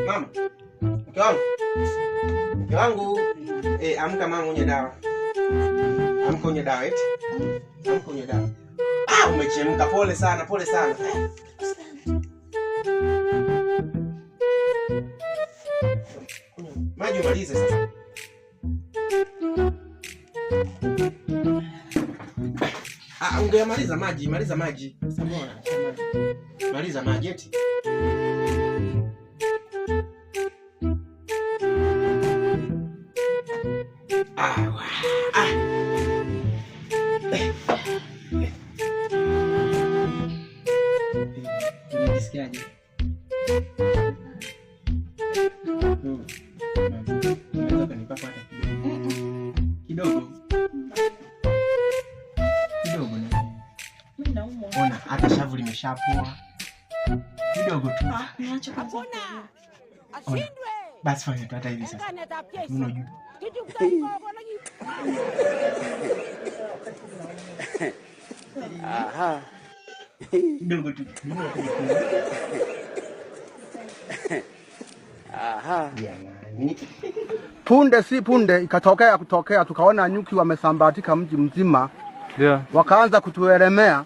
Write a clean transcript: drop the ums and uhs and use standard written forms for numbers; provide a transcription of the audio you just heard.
Mama. Mke wangu. Mke wangu. Amka mama unywe dawa. Amka unywe dawa eti. Amka unywe dawa. Umechemka, pole sana, pole sana. Maji umalize sasa. Ungemaliza maji, maliza maji. Sasa mbona? Maliza maji eti. Unasikiaje? Unaweza kunipapa hata kidogo. Kidogo ni. Mimi naumwa. Ona hata shavu limeshapoa. Kidogo tu. Niache kwanza. Ashindwe. Basi fanya tu hata hivi sasa. Unajua. Aha. Kidogo tu. Aha. Punde si punde ikatokea tukaona nyuki wamesambatika mji mzima. Yeah. Wakaanza kutuelemea.